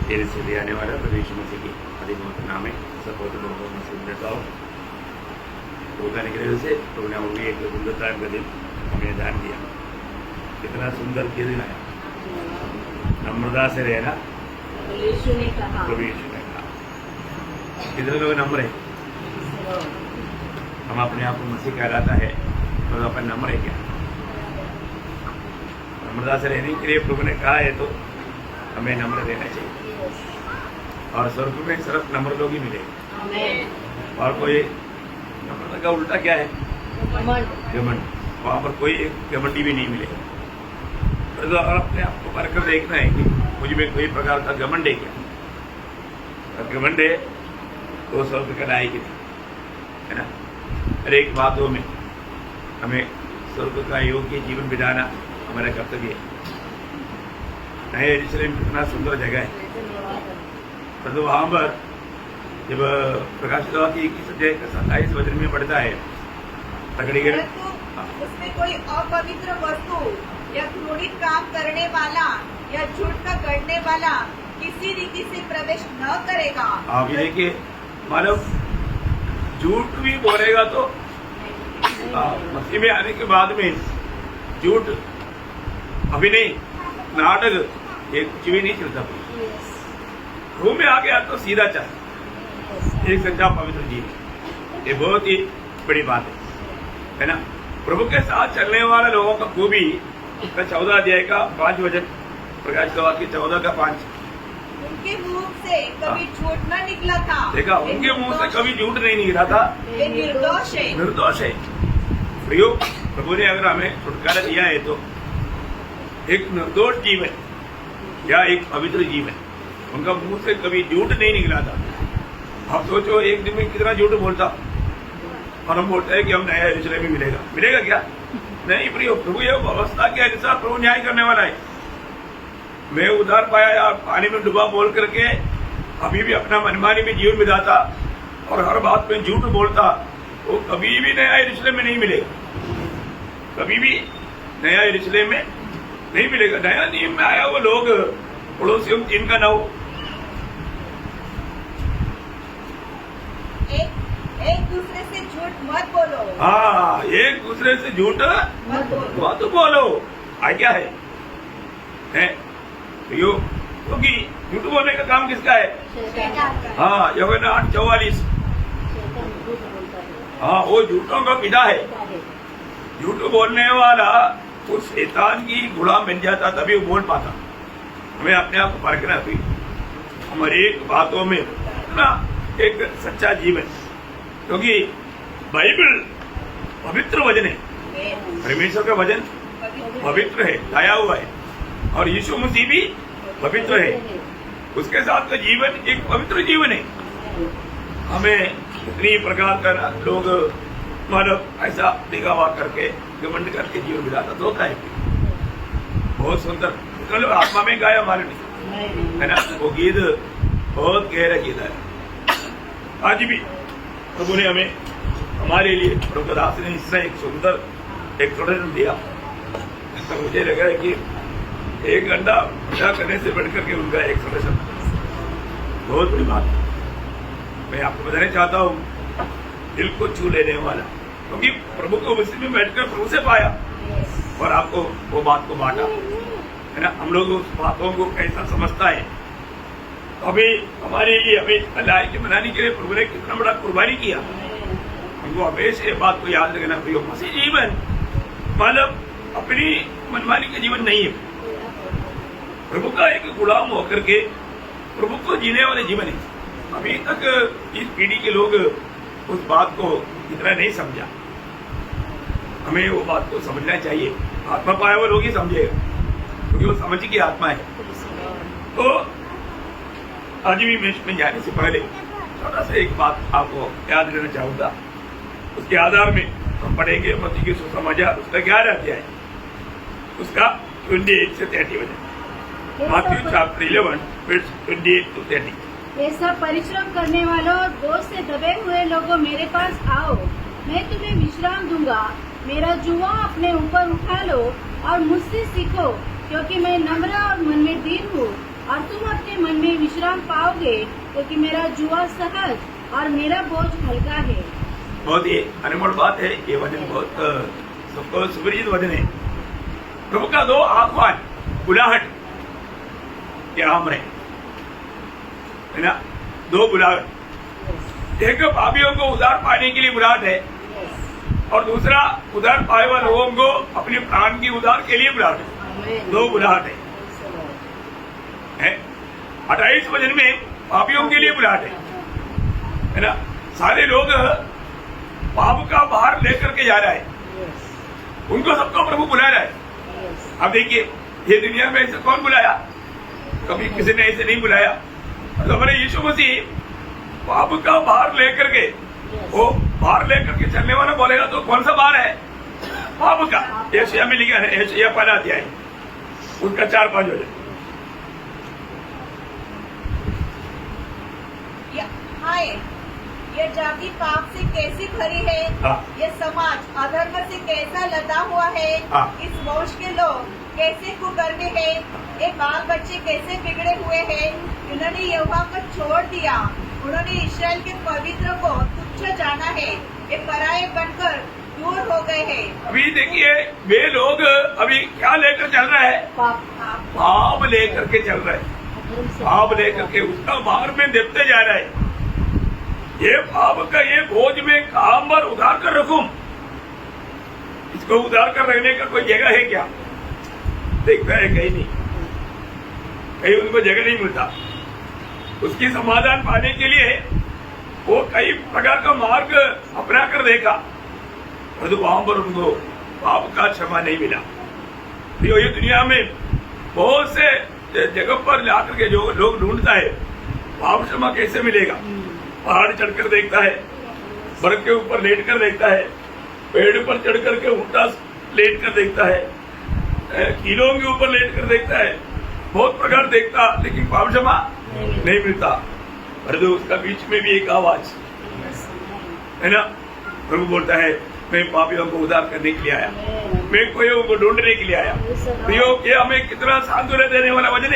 तेरे से ले आने वाला प्रभु यीशु मसीह की अधिमोत नाम है सब बहुत बहुत मशहूर देता हूँ। प्रभु का निकले से प्रभु ने वो भी एक सुंदरता का दिन हमें दान दिया। कितना सुंदर के दिन आया, नम्रता से रहना प्रभु यीशु ने कहा। कितने लोग नम्र है? हम अपने आप को मसीह कहलाता है तो अपन नम्र है क्या? नम्रता से रहने के लिए प्रभु ने कहा है तो हमें नम्र रहना चाहिए। और स्वर्ग में सिर्फ नम्र लोग ही मिलेंगे और कोई नम्रता का उल्टा क्या है? घमंड। वहाँ पर कोई एक घमंडी भी नहीं मिलेगा। तो अपने आप को परख देखना है कि मुझ में कोई प्रकार का घमंड है क्या? अगर घमंड है तो स्वर्ग का लायक ही नहीं है ना। हर एक बातों में हमें स्वर्ग का योग्य जीवन बिताना हमारा कर्तव्य है। नए यरूशलेम कितना सुंदर जगह है। तो वहां पर जब प्रकाशित हुआ कि 27 वचन में पढ़ता है उसमें कोई अपवित्र वस्तु या क्रोधित काम करने वाला या झूठ का गढ़ने वाला किसी रीति से प्रवेश न करेगा। आप ये देखिए, मानव झूठ भी बोलेगा तो मसीह में आने के बाद में झूठ अभिनय नाटक ये कुछ भी नहीं चलता। रूह में आ गया तो सीधा चल एक सच्चा पवित्र जीवन, ये बहुत ही बड़ी बात है ना। प्रभु के साथ चलने वाले लोगों का खूबी उसका 14 अध्याय का 5 वचन, प्रकाशित वाक्य 14 का 5। उनके मुंह से कभी झूठ न निकला था। देखा, उनके मुंह से कभी झूठ नहीं निकला था। वे निर्दोष है। निर्दोष है। प्रियो, प्रभु ने अगर हमें छुटकारा दिया है तो एक निर्दोष जीवन या एक पवित्र जीवन, उनका मुंह से कभी झूठ नहीं निकला था। आप सोचो एक दिन में कितना झूठ बोलता, और हम बोलते हैं कि हम नया यरूशलेम में मिलेगा क्या? नहीं प्रियो, प्रभु ये अवस्था के अनुसार प्रभु न्याय करने वाला है। मैं उधार पाया यार पानी में डूबा बोल करके अभी भी अपना मनमानी में जीवन बिताता और हर बात में झूठ बोलता, वो कभी भी नया यरूशलेम में नहीं मिलेगा। कभी भी नया यरूशलेम में नहीं मिलेगा। नया नियम में आया वो लोग पड़ोसियों 3 का 9 एक दूसरे से झूठ मत बोलो। हाँ, एक दूसरे से झूठ मत बोलो। आज्ञा है यो, क्योंकि झूठ बोलने का काम किसका है? हाँ, यूहन्ना 8:44। हाँ, वो झूठों का पिता है। झूठ बोलने वाला उस शैतान की गुलाम बन जाता, तभी वो बोल पाता। हमें अपने आप को परखना भी, हमारी एक बातों में ना एक सच्चा जीवन, क्योंकि बाइबल पवित्र वचन है। परमेश्वर का वचन पवित्र है, लाया हुआ है, और यीशु मसीह भी पवित्र है। उसके साथ का जीवन एक पवित्र जीवन है। हमें इतनी प्रकार का लोग मतलब ऐसा दिखावा करके घमंड करके जीवन बिताता धोखा है। बहुत सुंदर लोग आत्मा में गाया हमारे है ना। वो गीत बहुत गहरा गीत है। आज भी प्रभु ने हमें हमारे लिए प्रभु दास ने इससे एक सुंदर एक्सप्रेशन दिया। तो मुझे लगा है कि 1 घंटा पूजा करने से बढ़कर के उनका एक्सप्रेशन बहुत बड़ी बात है। मैं आपको बताना चाहता हूँ, दिल को छू लेने वाला, क्योंकि प्रभु को मसीह में बैठकर प्रभु से पाया और आपको वो बात को बांटा है ना। हम लोग उस बातों को कैसा समझता है। अभी हमारे लिए हमें लायक बनाने के लिए प्रभु ने कितना बड़ा कुर्बानी किया। हमको हमेशा ये बात को याद रखना प्रियो, मसीह जीवन मतलब अपनी मनमानी का जीवन नहीं है। प्रभु का एक गुलाम होकर के प्रभु को जीने वाले जीवन है। अभी तक इस पीढ़ी के लोग उस बात को इतना नहीं समझा। हमें वो बात को समझना चाहिए। आत्मा पाया हुआ लोग ही समझेगा, क्योंकि वो समझ की आत्मा है। तो आज भी में जाने से पहले छोटा सा एक बात आपको याद रहना चाहूंगा। उसके आधार में हम पढ़ेंगे मत्ती की सुसमाचार उसका 11 अध्याय, उसका 28 से 30 वचन। Matthew chapter 11 verse 28 to 30। ये सब परिश्रम करने वालों और बोझ से दबे हुए लोगों मेरे पास आओ, मैं तुम्हें विश्राम दूंगा। मेरा जुआ अपने ऊपर उठा लो और मुझसे सीखो, क्योंकि मैं नम्र और मन में दीन हूँ, और तुम अपने मन में विश्राम विश्राम पाओगे, क्योंकि मेरा जुआ सहज और मेरा बोझ हल्का है। बहुत ही अनमोल बात है। ये वचन बहुत सबको सुपरिचित वचन है। प्रभु का दो आह्वान, बुलाहट यहाँ में है ना, दो बुलाहट। एक पापियों को उद्धार पाने के लिए बुलाहट है, और दूसरा उद्धार पाए वाले लोगों को अपने प्राण की उद्धार के लिए बुलाहट है। दो बुलाहट है। 28 वचन में पापियों के लिए बुलाहट है ना। सारे लोग पाप का भार लेकर के जा रहा है, उनको सबको प्रभु बुला रहा है। अब देखिए, ये दुनिया में ऐसे कौन बुलाया? कभी किसी ने ऐसे नहीं बुलाया। तो हमारे यीशु मसीह पाप का भार लेकर के, वो भार लेकर के चलने वाला बोलेगा तो कौन सा भार है? पाप का। यशायाह में लिखा है, यशायाह 1 अध्याय उसका 4-5 वचन। हाय, यह जाति पाप से कैसी भरी है, यह समाज अधर्म से कैसा लदा हुआ है। इस वंश के लोग कैसे कुकर्मे हैं, ये बाल बच्चे कैसे बिगड़े हुए हैं। उन्होंने यहोवा को छोड़ दिया, उन्होंने इस्राएल के पवित्र को तुच्छ जाना है, ये पराये बनकर दूर हो गए हैं। अभी देखिए, वे लोग अभी क्या लेकर चल रहा है? पाप लेकर के चल रहा है। पाप लेकर के उसका भार में देते जा रहा है। ये पाप का ये बोझ में कहां पर उधार कर रखूं? इसको उधार कर रखने का कोई जगह है क्या? देखता है कहीं नहीं, कहीं उनको जगह नहीं मिलता। उसकी समाधान पाने के लिए वो कई प्रकार का मार्ग अपना कर देखा, परंतु वहां पर उनको पाप का क्षमा नहीं मिला। तो ये दुनिया में बहुत से जगह पर जाकर के जो लोग ढूंढता है पाप क्षमा कैसे मिलेगा। पहाड़ चढ़कर देखता है, बर्फ के ऊपर लेट कर देखता है, पेड़ पर चढ़ करके उल्टा लेट कर देखता है, कीलों के ऊपर लेट कर देखता है, बहुत प्रकार देखता, लेकिन पाप क्षमा नहीं मिलता। परंतु उसका बीच में भी एक आवाज है ना, प्रभु बोलता है, मैं पापियों को उद्धार करने के लिए आया, मैं कोइयों को ढूंढने के लिए आया। तो ये हमें कितना सांत्वना देने वाला वचन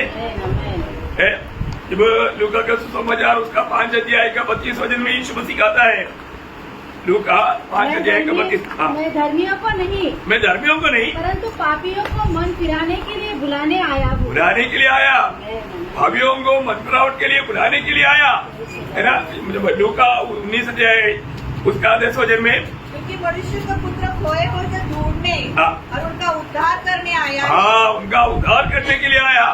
है। जब लूका का सुसमाचार उसका 5 अध्याय का 32 वचन में यीशु मसीह कहता है, लूका 5 अध्याय का 32, मैं धर्मियों को नहीं, मैं धर्मियों को नहीं, परंतु पापियों को मन फिराने के लिए बुलाने आया हूँ। बुलाने के लिए आया, पापियों को मन फिरावट के लिए बुलाने के लिए आया, है ना। लूका 19 अध्याय उसका 10 वचन में, क्योंकि मनुष्य का पुत्र खोए हुए को ढूंढने और उनका उद्धार करने आया। हाँ, उनका उद्धार करने के लिए आया।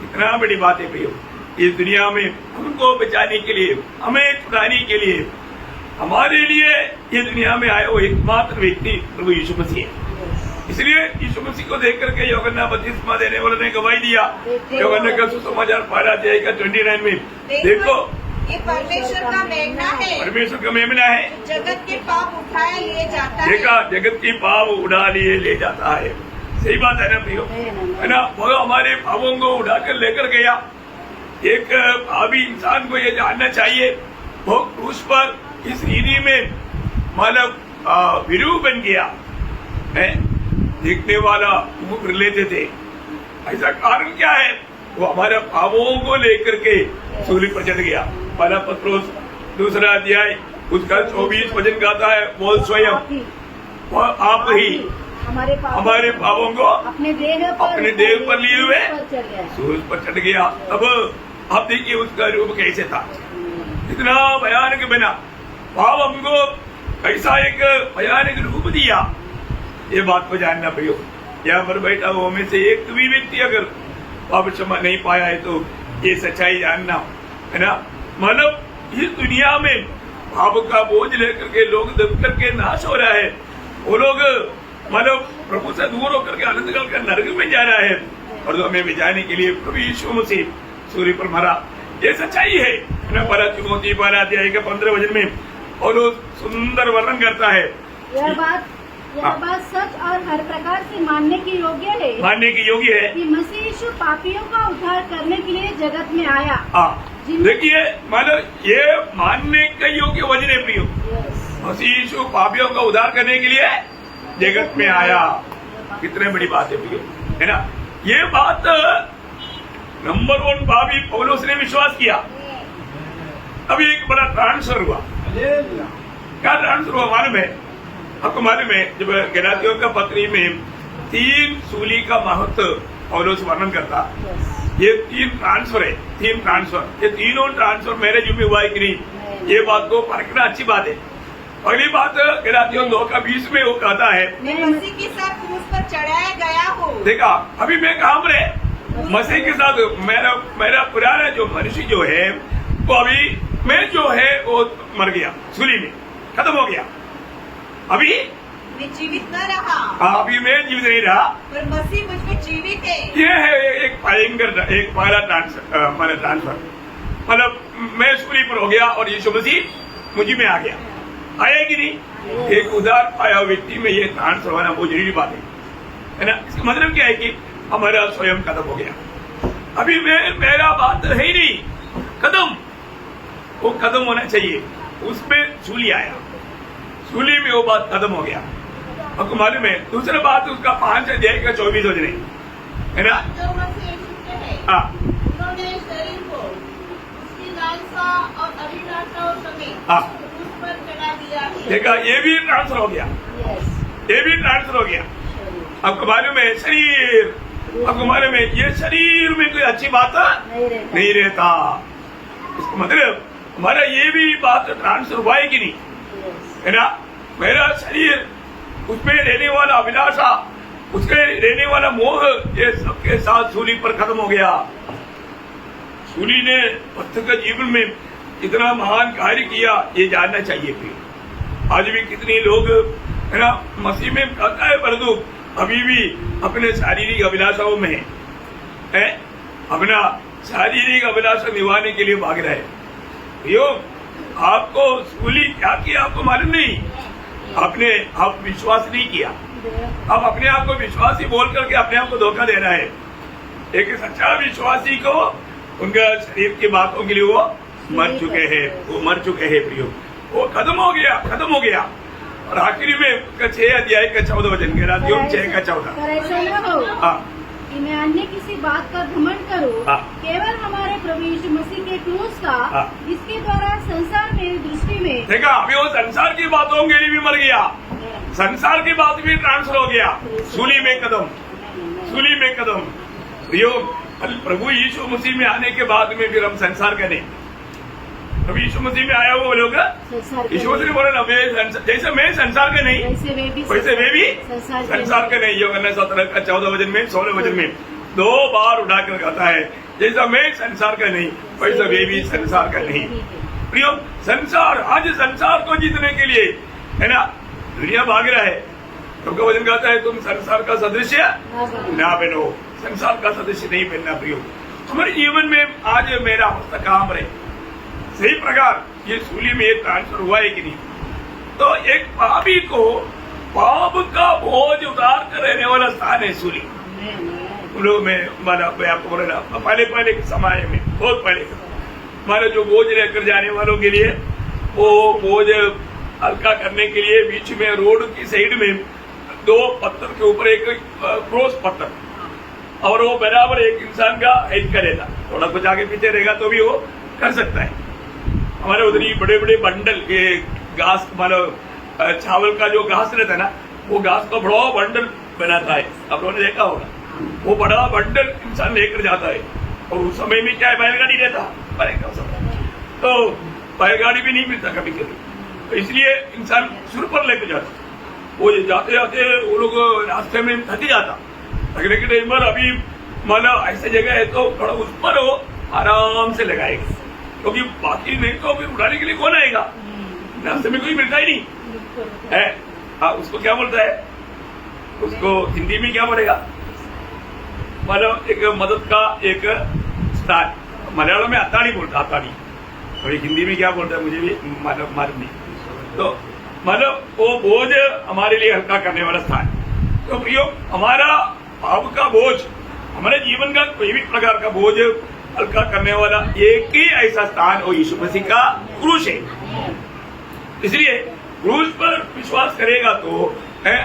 इतना बड़ी बात है भैया, इस दुनिया में उनको बचाने के लिए, हमें छुड़ाने के लिए, हमारे लिए ये दुनिया में आया वो एकमात्र व्यक्ति प्रभु यीशु मसीह है। इसलिए यीशु मसीह को देख करके यूहन्ना बपतिस्मा देने वाले ने गवाही दिया। यूहन्ना का सुसमाचार 12 अध्याय का 29 में, देखो ये परमेश्वर का मेमना है, परमेश्वर का मेमना है, जगत के पाप उठाए लिए जाता है। देखा, जगत की पाप उठा लिए ले जाता है। सही बात है ना प्रियो, है ना। वो हमारे पापों को उठाकर लेकर गया। एक भावी इंसान को ये जानना चाहिए, वो क्रूस पर इस रीति में मानव विरू बन गया है, देखने वाला मुख लेते थे। ऐसा कारण क्या है? वो हमारे पापों को लेकर के सूली पर चढ़ गया। पहला पत्रोस 2 अध्याय उसका 24 वचन कहता है, वो स्वयं वह आप ही हमारे पापों को अपने देह पर लिए हुए सूरज पर चढ़ गया। अब आप देखिए उसका रूप कैसे था, इतना भयानक बना। पाप हमको ऐसा एक भयानक रूप दिया, ये बात को जानना पड़ेगा। यहाँ पर बैठा हुआ में से एक भी व्यक्ति अगर पाप क्षमा नहीं पाया है तो ये सच्चाई जानना है ना। मतलब इस दुनिया में पाप का बोझ लेकर के लोग दब करके नाश हो रहा है। वो लोग मतलब प्रभु से दूर होकर के अनंत काल का नरक में जा रहा है, और तो हमें बचाने के लिए प्रभु यीशु मसीह सूर्य पर मरा। ये सच्चाई है ना। 1 तीमुथियुस 12 अध्याय के 15 वचन में और सुंदर वर्णन करता है। यह बात सच और हर प्रकार से मानने की योग्य है कि मसीह यीशु पापियों का उद्धार करने के लिए जगत में आया। देखिए, मतलब ये मानने का योग्य वचन है प्रियो। मसीह यीशु पापियों का उद्धार करने के लिए जगत में आया। कितने बड़ी बात है प्रियो, है ना। ये बात नंबर 1 पापी पौलुस ने विश्वास किया। अभी एक बड़ा ट्रांसफर हुआ। क्या ट्रांसफर हुआ मालूम है आपको? मालूम है जब गलातियों का पत्री में 3 सूली का महत्व पौलुस वर्णन करता, ये 3 ट्रांसफर है, 3 ट्रांसफर, ये तीनों ट्रांसफर मेरे जीवन में हुआ है कि नहीं, ये बात को परखना अच्छी बात है। पहली बात गलातियों 2:20 में वो कहता है, मैं मसीह के साथ क्रूस पर चढ़ाया गया हूँ। देखा अभी मैं कहाँ पर है? मसीह के साथ मेरा पुराना जो मनुष्य जो है वो अभी मैं जो है वो मर गया, सूली में खत्म हो गया। अभी मैं जीवित न रहा, अभी मैं जीवित नहीं रहा, पर मसीह मुझ में जीवित है। ये है एक पहला ट्रांसफर। मतलब मैं सूली पर हो गया और यीशु मसीह मुझे में आ गया। आया कि नहीं? एक उदार पाया व्यक्ति में ये ट्रांसफर होना बहुत जरूरी बात है ना। इसका मतलब क्या है कि हमारा स्वयं खत्म हो गया। अभी मेरा बात है ही नहीं, खत्म, वो खत्म होना चाहिए। उसमें सूली आया, सूली में वो बात खत्म हो गया। आपको मालूम है दूसरा बात उसका 5 अध्याय का 24 वचन है ना। जो मसीह यीशु के हैं, हाँ उन्होंने शरीर को उसकी लालसा और अभिलाषाओं समेत हाँ क्रूस पर चढ़ा दिया है। देखा, ये भी ट्रांसफर हो गया, ये भी ट्रांसफर हो गया। आपको मालूम है शरीर, आपको मालूम है ये शरीर में कोई अच्छी बात नहीं रहता। इसका मतलब हमारा ये भी बात ट्रांसफर हुआ है कि नहीं, है ना। मेरा शरीर, उसमें रहने वाला अभिलाषा, उसके रहने वाला मोह, ये सबके साथ सूली पर खत्म हो गया। सूली ने भक्त के जीवन में इतना महान कार्य किया, ये जानना चाहिए। फिर आज भी कितने लोग है ना मसीह में कहता है, परंतु अभी भी अपने शारीरिक अभिलाषाओं में है, अपना शारीरिक अभिलाषा निभाने के लिए भाग रहा है। यो आपको सूली क्या किया आपको मालूम नहीं, आप विश्वास नहीं किया। अब अपने आप को विश्वासी बोल करके अपने आप को धोखा दे रहा है। एक सच्चा विश्वासी को उनका शरीर की बातों के लिए वो मर चुके हैं प्रियो, वो खत्म हो गया। और आखिरी में 6 अध्याय का 14 वचन के रात 6 का 14। हाँ कि मैं अन्य किसी बात का घमंड करूं, हाँ। केवल हमारे प्रभु यीशु मसीह के क्रूस का, हाँ। जिसके द्वारा संसार मेरी दृष्टि में। देखा, अभी वो संसार की बातों के लिए भी मर गया, संसार की बात भी ट्रांसफर हो गया, सूली में कदम। प्रियो, प्रभु यीशु मसीह में आने के बाद में फिर हम संसार का नहीं, प्रभु यीशु मसीह में आया वो लोग यीशु मसीह ने बोला ना, जैसे मैं संसार का नहीं वैसे वे भी संसार का नहीं। योग 17 का 14 वचन में 16 वचन में 2 बार उठाकर कहता है, जैसा मैं संसार का नहीं वैसा वे भी संसार का नहीं। प्रियो, आज संसार को जीतने के लिए है ना दुनिया भाग रहा है, तो वचन कहता है तुम संसार का सदृश्य ना बनो, संसार का सदस्य नहीं बनना। प्रियो, हमारे जीवन में आज मेरा अवस्था कहाँ पर है, सही प्रकार ये सूली में ट्रांसफर हुआ है कि नहीं। तो एक पापी को पाप का बोझ उतार कर रहने वाला स्थान है सूली। लोग मैं आपको बोल रहा, पहले के समय में, बहुत पहले हमारे जो बोझ लेकर जाने वालों के लिए, वो बोझ हल्का करने के लिए बीच में रोड की साइड में 2 पत्थर के ऊपर एक क्रॉस पत्थर, और वो बराबर एक इंसान का हाइट का रहता, थोड़ा कुछ आगे पीछे रहेगा तो भी वो कर सकता है। हमारे उधर ही बड़े बड़े बंडल ये घास, मतलब चावल का जो घास रहता है ना, वो घास का बड़ा बंडल बनाता है, आप लोगों ने देखा होगा। वो बड़ा बंडल इंसान लेकर जाता है, और उस समय में क्या है, बैलगाड़ी रहता, तो बैलगाड़ी भी नहीं मिलता कभी कभी, तो इसलिए इंसान सिर पर लेकर जाता। वो जाते जाते वो लोग रास्ते में थक जाता, थकने के टाइम पर अभी मतलब ऐसी जगह है तो थोड़ा उस पर वो आराम से लगाएगा, क्योंकि बाकी नहीं तो फिर उठाने के लिए कौन आएगा, रास्ते में कोई मिलता ही नहीं है। हाँ, उसको क्या बोलता है, उसको हिंदी में क्या बोलेगा, मतलब एक मदद का एक स्थान, मलयालम में अताड़ी बोलता, अताड़ी, और हिंदी में क्या बोलता है मुझे भी मालूम नहीं। तो मतलब वो बोझ हमारे लिए हल्का करने वाला स्थान। तो प्रियो, हमारा पाप का बोझ, हमारे जीवन का कोई भी प्रकार का बोझ हल्का करने वाला एक ही ऐसा स्थान वो यीशु मसीह का क्रूस है। इसलिए क्रूस पर विश्वास करेगा तो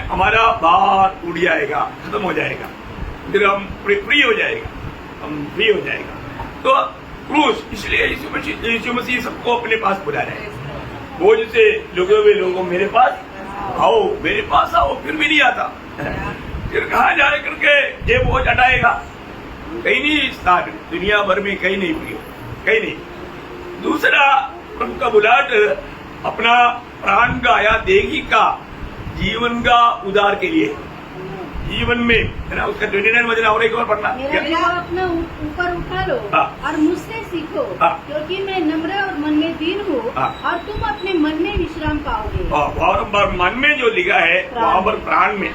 हमारा भार उड़ जाएगा, खत्म हो जाएगा, फिर हम फ्री हो जाएगा, तो क्रूस, इसलिए यीशु मसीह सबको अपने पास बुला रहे हैं। बोझ से लगे हुए लोगों मेरे पास आओ, मेरे पास आओ, फिर भी नहीं आता। फिर कहाँ जाए करके ये बोझ हटाएगा? कहीं नहीं स्थान, दुनिया भर में कहीं नहीं प्रिय, कहीं नहीं। दूसरा उनका बुलाट अपना प्राण का या देही का जीवन का उद्धार के लिए, जीवन में है ना। उसका 29 वचन और एक और पढ़ना। मेरा जुआ अपने ऊपर उठा लो और मुझसे सीखो, क्योंकि मैं नम्र और मन में दीन हूँ, और तुम अपने मन में विश्राम पाओगे। और मन में जो लिखा है वहाँ पर प्राण में,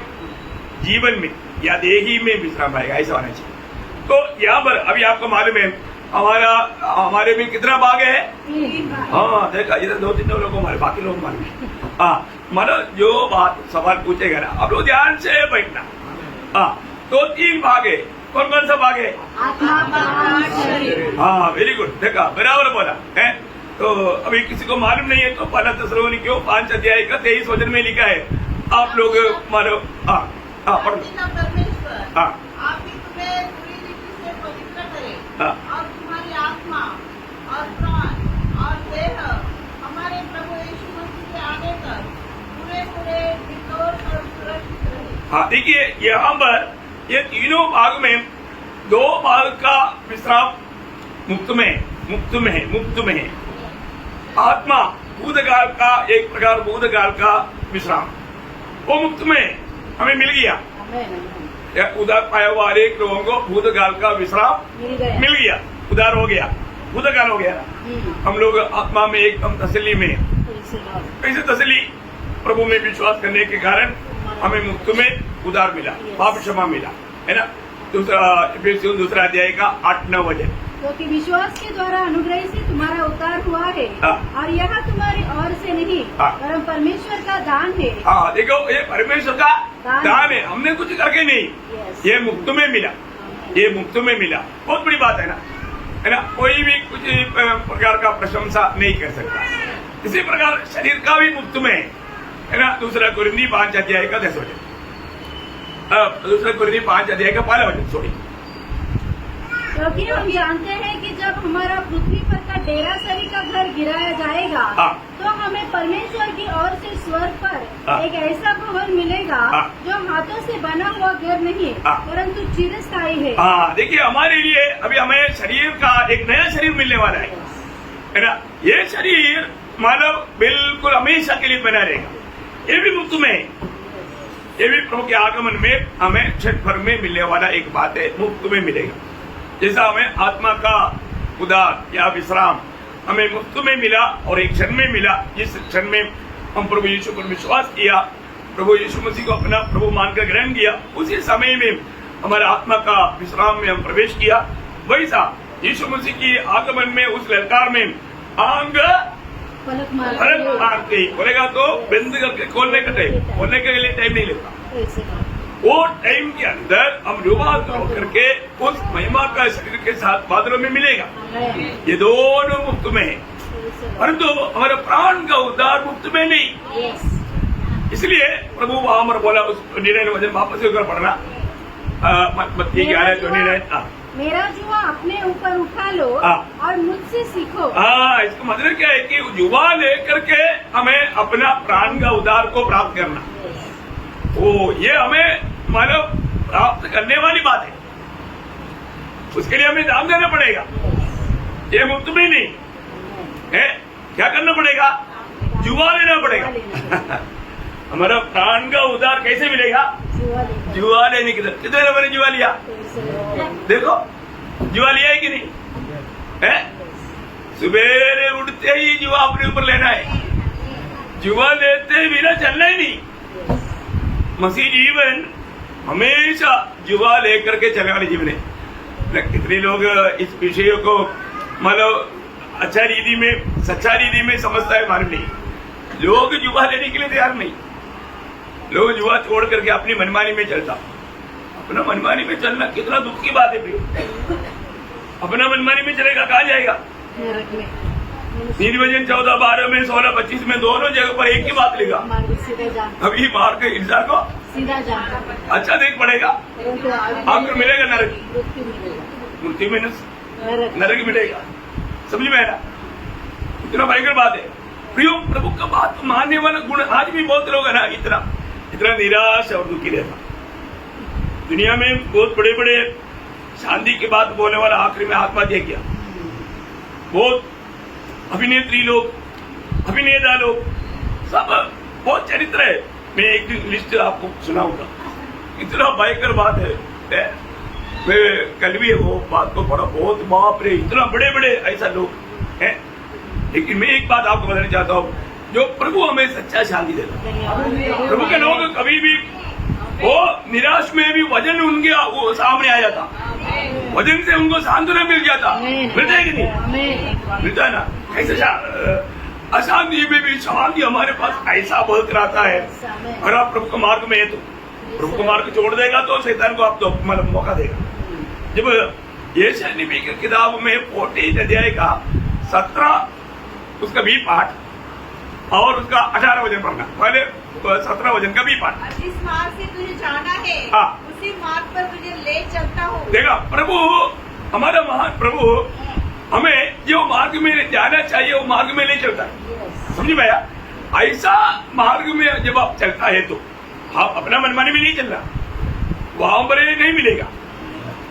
जीवन में या देही में विश्राम पाएगा, ऐसा होना चाहिए। तो यहाँ पर अभी आपको मालूम है हमारे में कितना भाग है? हाँ देखा, इधर 2-3 लोगों को मारे, बाकी लोग मारे। हाँ मतलब जो बात सवाल पूछेगा ना, अब लोग ध्यान से बैठना। हाँ तो 3 भाग है। कौन कौन सा भाग है? आत्मा, प्राण, शरीर। हाँ वेरी गुड, देखा बराबर बोला है। तो अभी किसी को मालूम नहीं है तो पहला थिस्सलुनीकियों 5 अध्याय का 23 वचन में लिखा है। आप लोग मानो पढ़ो। परमेश्वर हाँ आप ही तुम्हें पूरी रीति से पवित्र करे, हाँ। और तुम्हारी आत्मा और प्राण और देह हमारे प्रभु यीशु मसीह के आने तक पूरे निर्दोष और सुरक्षित रहे। हाँ देखिए यहाँ पर ये तीनों भाग में 2 भाग का विश्राम मुक्त में है। आत्मा भूतकाल का एक प्रकार, भूतकाल का विश्राम वो मुक्त में हमें मिल गया। उदार पाया हुआ हर एक लोगों को भूतकाल का विश्राम मिल गया, उदार हो गया, भूतकाल हो गया ना। हम लोग आत्मा में एकदम तसल्ली में, कैसे तसल्ली? प्रभु में विश्वास करने के कारण हमें मुक्त में उदार मिला, पाप क्षमा मिला, है ना। दूसरा अध्याय का 8-9 वचन, क्योंकि विश्वास के द्वारा अनुग्रह से तुम्हारा उद्धार हुआ है, और यह तुम्हारी ओर से नहीं परम परमेश्वर का दान है। हाँ देखो, ये परमेश्वर का दान है, हमने कुछ करके नहीं, ये मुक्त में मिला, ये मुक्त में मिला। बहुत बड़ी बात है ना। कोई भी कुछ प्रकार का प्रशंसा नहीं कर सकता। इसी प्रकार शरीर का भी मुक्त में है ना। दूसरा कुरिन्थी 5 अध्याय का 10 वचन, दूसरा कुरिन्थी 5 अध्याय का 1 वचन, सॉरी। क्योंकि हम जानते हैं कि जब हमारा पृथ्वी पर का डेरा शरीर का घर गिराया जाएगा, तो हमें परमेश्वर की ओर से स्वर्ग पर एक ऐसा भवन मिलेगा जो हाथों से बना हुआ घर नहीं परंतु चिरस्थायी है। हाँ देखिए, हमारे लिए अभी हमें शरीर का एक नया शरीर मिलने वाला है ना। ये शरीर मानव बिल्कुल हमेशा के लिए बना रहेगा। ये भी मुक्त में, ये भी प्रभु के आगमन में हमें क्षण भर में मिलने वाला एक बात है, मुक्त में मिलेगा। जैसा हमें आत्मा का उदार या विश्राम हमें मुक्त में मिला और एक क्षण में मिला, जिस क्षण में हम प्रभु यीशु पर विश्वास किया, प्रभु यीशु मसीह को अपना प्रभु मानकर ग्रहण किया, उसी समय में हमारे आत्मा का विश्राम में हम प्रवेश किया। वैसा यीशु मसीह की आगमन में उस ललकार में आंग पलक मारते ही खोलेगा तो बंद करके खोलने के लिए टाइम नहीं लेता। वो टाइम के अंदर हम रूपांतर होकर के उस महिमा का शरीर के साथ बादलों में मिलेगा। ये दोनों मुक्त में है, परंतु हमारे प्राण का उद्धार मुक्त में नहीं। इसलिए प्रभु वहां पर बोला, उस 29 वचन वापस से पढ़ना, मत्ती 11:29। मेरा जुआ अपने ऊपर उठा लो और मुझसे सीखो। हाँ, इसका मतलब क्या है कि जुआ लेकर के हमें अपना प्राण का उद्धार को प्राप्त करना, वो ये हमें मानव प्राप्त करने वाली बात है। उसके लिए हमें दान देना पड़ेगा, ये मुफ्त में नहीं है। क्या करना पड़ेगा? जुआ लेना पड़ेगा। हमारा प्राण का उद्धार कैसे मिलेगा? जुआ लेने की तरफ। कितने लोगों ने जुआ लिया? देखो, जुआ लिया है कि नहीं है? सुबेरे उठते ही जुआ अपने ऊपर लेना है, जुआ लेते बिना चलना ही नहीं। मसीह जीवन हमेशा जुआ लेकर के चलने वाले जीवन है। कितने लोग इस विषय को मतलब अच्छा रीति में, सच्चा रीति में समझता है, मालूम नहीं। लोग जुआ लेने के लिए तैयार नहीं, लोग जुआ छोड़ करके अपनी मनमानी में चलता। अपना मनमानी में चलना कितना दुख की बात है प्रिय। अपना मनमानी में चलेगा कहाँ जाएगा? 3 वचन 14, 12 में, 16, 25 में दोनों जगह पर एक ही बात लिखा, अभी मार के इंसान को सीधा जा, अच्छा देख पड़ेगा, आपको मिलेगा नरक, मृत्यु में नरक मिलेगा। समझ में आया? इतना भयंकर बात है। प्रियो, प्रभु का बात मानने वाला गुण आज भी बहुत लोग है ना, इतना निराश और दुखी रहता। दुनिया में बहुत बड़े बड़े शांति की बात बोलने वाला आखिरी में आत्महत्या किया। बहुत अभिनेत्री लोग, अभिनेता लोग, सब बहुत चरित्र है। मैं एक दिन लिस्ट आपको सुनाऊंगा, इतना भयंकर बात है। मैं कल भी वो बात को पढ़ा, बहुत बाप रे, इतना बड़े बड़े ऐसा लोग हैं। लेकिन मैं एक बात आपको बताना चाहता हूँ, जो प्रभु हमें सच्चा शांति देता है। प्रभु के लोग कभी भी वो निराश में भी वजन उनके वो सामने आ जाता, वजन से उनको सांत्वना मिल जाता। मिलता है कि नहीं? मिलता है ना। ऐसे अशांति में भी शांति हमारे पास ऐसा बहक रहता है। और आप प्रभु के मार्ग में है तो प्रभु के मार्ग छोड़ देगा तो शैतान को आप तो मतलब मौका देगा। जब यशायाह नबी की किताब में 40 अध्याय का 17 उसका भी पाठ और उसका 18 वचन पढ़ना, पहले 17 वचन का भी पाठ। जिस मार्ग से तुझे जाना है, हाँ, उसी मार्ग पर तुझे ले चलता हूँ। देखा, प्रभु हमारा महान प्रभु हमें जो मार्ग में जाना चाहिए वो मार्ग में नहीं चलता है। समझ में आया? ऐसा मार्ग में जब आप चलता है तो आप अपना मनमानी में नहीं चलना, वहां पर नहीं मिलेगा।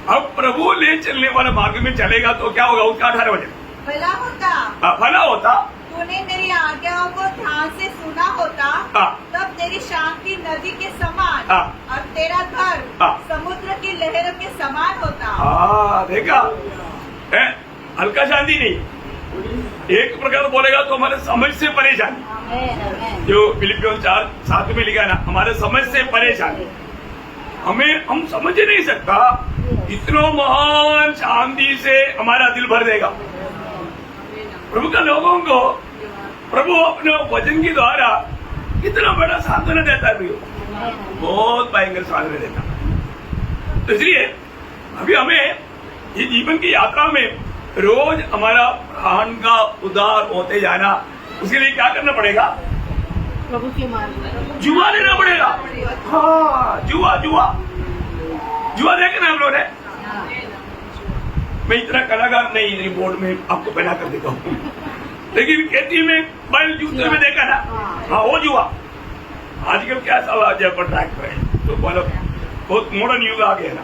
अब प्रभु ले चलने वाला मार्ग में चलेगा तो क्या होगा? उसका 18 वचन, भला होता, भला होता तूने मेरी आज्ञाओं को ध्यान से सुना होता, तब तेरी शांति नदी के समान और तेरा घर समुद्र की लहरों के समान होता। देखा, हल्का शांति नहीं, एक प्रकार बोलेगा तो हमारे समझ से परेशानी। जो फिलिपियों 4:7 में लिखा ना, हमारे समझ से परेशानी, हम समझ ही नहीं सकता इतना महान शांति से हमारा दिल भर देगा। प्रभु के लोगों को प्रभु अपने वचन के द्वारा कितना बड़ा सांत्वना देता है, बहुत भयंकर सांत्वना देता है। तो इसलिए अभी हमें ये जीवन की यात्रा में रोज हमारा प्राण का उद्धार होते जाना, उसके लिए क्या करना पड़ेगा? प्रभु के मार्ग जुआ लेना पड़ेगा। हाँ, जुआ देखना हम लोग है। मैं इतना कलाकार नहीं रिपोर्ट में आपको बना कर देता हूँ, लेकिन खेती में बैल जूते में देखा ना, हाँ वो जुआ। आजकल क्या सब जयपुर ट्रैक पर है तो मतलब बहुत मॉडर्न युग आ गया ना।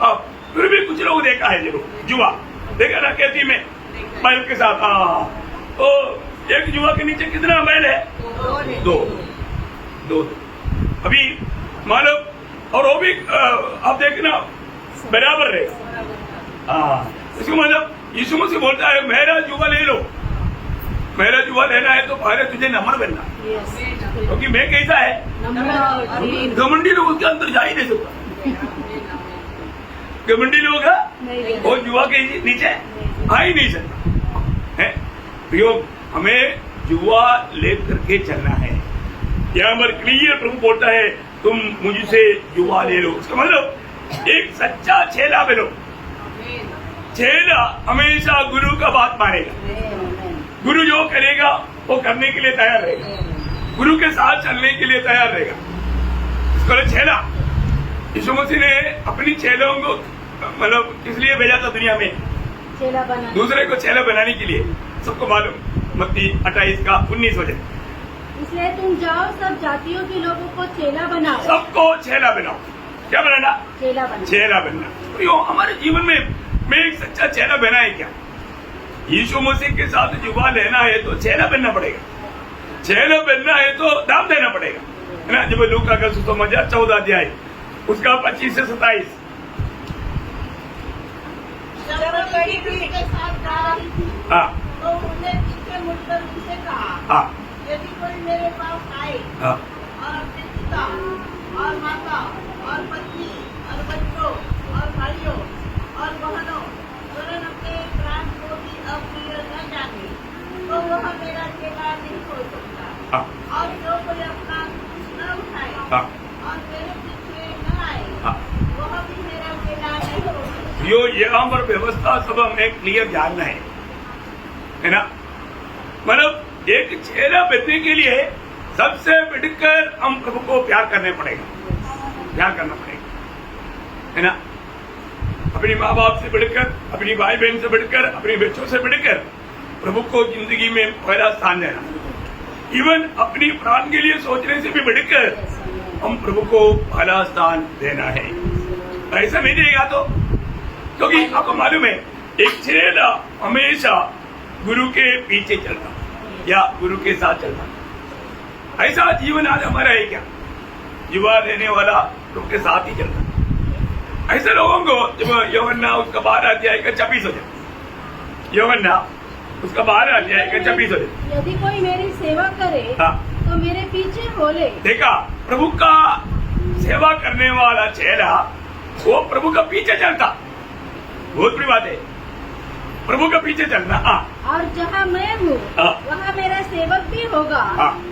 अब फिर भी कुछ लोग देखा है जरूर जुआ, देखा ना खेती में बैल के साथ। हाँ, तो एक जुआ के नीचे कितना बैल है? दो। अभी मालूम, और वो भी आप देखना बराबर रहे। हाँ, इसको मतलब यीशु मसीह बोलता है मेरा जुआ ले लो, मेरा जुआ लेना है तो पहले तुझे नंबर बनना, क्योंकि मैं कैसा है? घमंडी लोग उसके अंदर जा ही नहीं सकता। घमंडी लोग है वो जुआ के नीचे आ ही नहीं सकता है। हमें जुआ लेकर के चलना है। यहाँ पर क्लियर प्रभु बोलता है तुम मुझसे जुआ ले लो। उसका मतलब एक सच्चा चेला बनो। चेला हमेशा गुरु का बात मानेगा, गुरु जो करेगा वो करने के लिए तैयार रहेगा, गुरु के साथ चलने के लिए तैयार रहेगा। इसको चेला, यीशु मसीह ने अपनी चेलों को मतलब इसलिए भेजा था दुनिया में, चेला बना, दूसरे को चेला बनाने के लिए। सबको मालूम मत्ती 28 का 19 वचन, इसलिए तुम जाओ सब जातियों के लोगों को चेला बनाओ। सबको चेला बनाओ। क्या बनाना? चेला बनना। तो हमारे जीवन में एक सच्चा चेला बना है क्या? यीशु मसीह के साथ जुआ लेना है तो चेला बनना पड़ेगा। चेला बनना है तो दाम देना पड़ेगा, है ना। जब लूका का सुसमाचार 14 अध्याय उसका 25 से 27। हाँ, तो उन्होंने पीछे मुड़कर उनसे कहा, हाँ, यदि कोई मेरे पास आए हाँ, और अपने पिता और माता और पत्नी और बच्चों और भाइयों और बहनों वरन अपने प्राण को भी अप्रिय न जाने तो वह मेरा चेला नहीं हो सकता। हाँ, और जो कोई अपना क्रूस न उठाए हाँ, और मेरे पीछे न आए हाँ। वह भी मेरा चेला नहीं हो सकता। यहाँ पर व्यवस्था सब हमें क्लियर जानना है ना। मतलब एक चेला बनने के लिए सबसे बढ़कर हम प्रभु को प्यार करना पड़ेगा, है ना। अपनी माँ बाप से बढ़कर, अपनी भाई बहन से बढ़कर, अपने बच्चों से बढ़कर प्रभु को जिंदगी में पहला स्थान देना, इवन अपनी प्राण के लिए सोचने से भी बढ़कर हम प्रभु को पहला स्थान देना है। ऐसा नहीं देगा तो, क्योंकि आपको मालूम है एक चेला हमेशा गुरु के पीछे चलता या गुरु के साथ चलता। ऐसा जीवन आज हमारा है क्या? युवा लेने वाला प्रभु के साथ ही चलता। ऐसे लोगों को जब यूहन्ना उसका 12 अध्याय का 26 हो जाए, यूहन्ना उसका 12 अध्याय का 26 हो जाए, यदि कोई मेरी सेवा करे तो मेरे पीछे बोले। देखा, प्रभु का सेवा करने वाला चेला वो प्रभु का पीछे चलता। बहुत बड़ी बात है, प्रभु का पीछे चलना। और जहाँ मैं हूँ वहाँ मेरा सेवक भी होगा।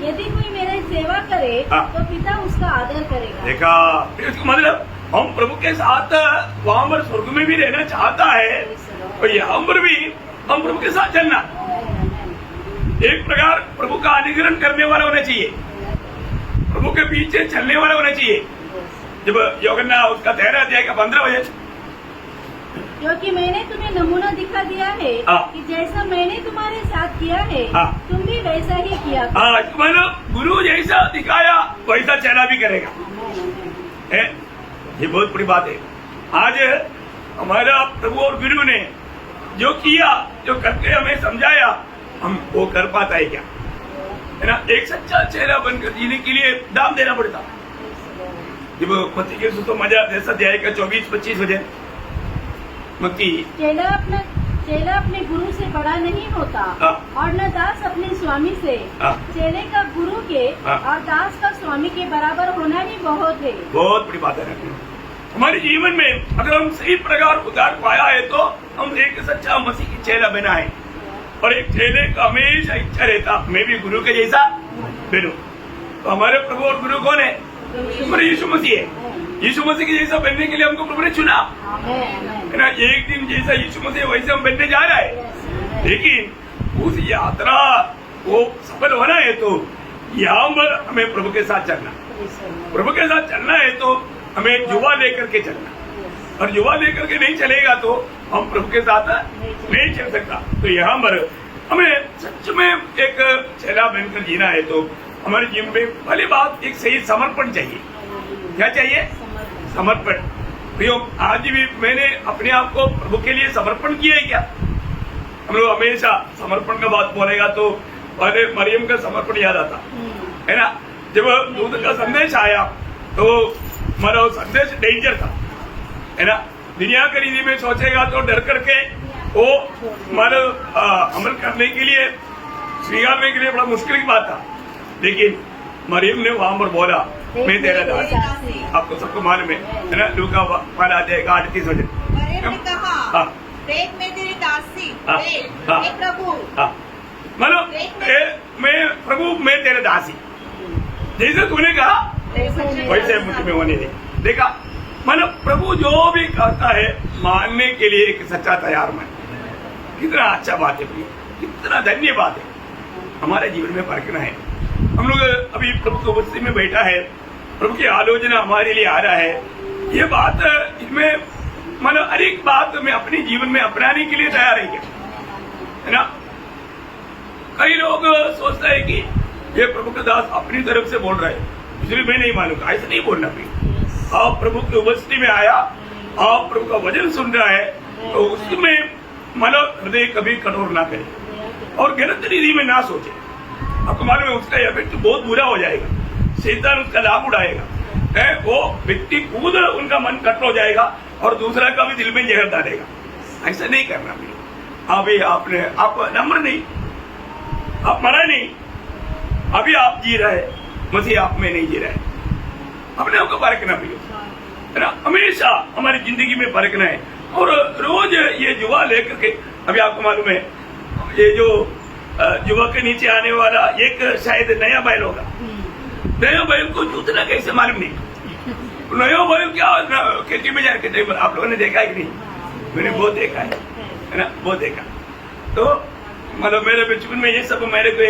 यदि कोई मेरी सेवा करे तो पिता उसका आदर करेगा। देखा, इसका मतलब हम प्रभु के साथ वहाँ पर स्वर्ग में भी रहना चाहता है, और यहाँ पर भी हम प्रभु के साथ चलना। एक प्रकार प्रभु का अनुकरण करने वाला होना चाहिए, प्रभु के पीछे चलने वाला होना चाहिए। जब यूहन्ना उसका 13 अध्याय का 15 बजे, क्योंकि मैंने तुम्हें नमूना दिखा दिया है कि जैसा मैंने तुम्हारे साथ किया है तुम भी वैसा ही किया। मतलब गुरु जैसा दिखाया वैसा चेला भी करेगा। ये बहुत बड़ी बात है। आज हमारा प्रभु और गुरु ने जो किया, जो करके हमें समझाया, हम वो कर पाता है क्या? है ना? एक सच्चा चेहरा बनकर जीने के लिए दाम देना पड़ता। जब मत्ती के सुसमाचार 10 अध्याय का 24-25 हो जाए, मत्ती चेला अपने गुरु से बड़ा नहीं होता और न दास अपने स्वामी से। चेले का गुरु के और दास का स्वामी के बराबर होना ही बहुत है। बहुत बड़ी बात है। हमारे जीवन में अगर हम सही प्रकार उतार पाया है तो हम एक सच्चा मसीह की चेला बना है। और एक चेले का हमेशा इच्छा रहता मैं भी गुरु के जैसा बनूं। तो हमारे प्रभु और गुरु कौन है? हमारे यीशु मसीह है। यीशु मसीह के जैसा बनने के लिए हमको प्रभु ने चुना है ना। एक दिन जैसा यीशु मसीह वैसे हम बनने जा रहा है, लेकिन उस यात्रा को सफल होना है तो यहाँ पर हमें प्रभु के साथ चलना। प्रभु के साथ चलना है तो हमें युवा लेकर के चलना, और युवा लेकर के नहीं चलेगा तो हम प्रभु के साथ नहीं चल सकता। तो यहाँ पर हमें सच में एक चेला बनकर जीना है तो हमारे जीवन में पहली बात एक सही समर्पण चाहिए। क्या चाहिए? समर्पण। प्रियो, आज भी मैंने अपने आप को प्रभु के लिए समर्पण किया है क्या? हम लोग हमेशा समर्पण का बात बोलेगा तो पहले मरियम का समर्पण याद आता है ना। जब दूध का संदेश आया तो हमारा संदेश डेंजर था, है ना। दुनिया के रीति में सोचेगा तो डर करके वो हमारा अमल करने के लिए, स्वीकारने के लिए बड़ा मुश्किल की बात था। लेकिन मरियम ने वहां पर बोला मैं तेरा दासी। आपको सबको मालूम है ना, लूका 1:38 बजे मरियम ने कहा देख मैं तेरी दासी, हे प्रभु। मतलब मैं प्रभु, मैं तेरे दासी, जैसे तूने कहा वैसे मुझ में होने दे। देखा, मतलब प्रभु जो भी कहता है मानने के लिए एक सच्चा तैयार मन। कितना अच्छा बात है, कितना धन्य बात है। हमारे जीवन में परखना है। हम लोग अभी प्रभु की उपस्थिति में बैठा है, प्रभु की आलोचना हमारे लिए आ रहा है। ये बात इसमें मतलब हर एक बात में अपने जीवन में अपनाने के लिए तैयार है ना। कई लोग सोचता है कि ये प्रभु का दास अपनी तरफ से बोल रहा है इसलिए मैं नहीं मानूंगा। ऐसा नहीं बोलना भाई। आप प्रभु की उपस्थिति में आया, आप प्रभु का वचन सुन रहा है तो उसमें मतलब हृदय कभी कठोर ना करे और गलत रीति में ना सोचे। आपको मालूम है उसका इफेक्ट बहुत बुरा हो जाएगा, शैतान उसका लाभ उड़ाएगा। वो व्यक्ति खुद उनका मन कठोर हो जाएगा और दूसरा का भी दिल में जहर डालेगा। ऐसा नहीं करना भाई। अभी आप नम्र नहीं, आप मरा नहीं, अभी आप जी रहे, मसीह आप में नहीं जी रहे। अपने आपको परखना भी है ना। हमेशा हमारी जिंदगी में परखना है और रोज ये युवा लेकर के, अभी आपको मालूम है ये जो युवा के नीचे आने वाला एक शायद नया बैल होगा। नया बैल को जूतना कैसे मालूम नहीं। नया बैल क्या खेती में जाके आप लोगों ने देखा है कि नहीं? मैंने बहुत देखा है ना, बहुत देखा। तो मतलब मेरे बचपन में ये सब मेरे को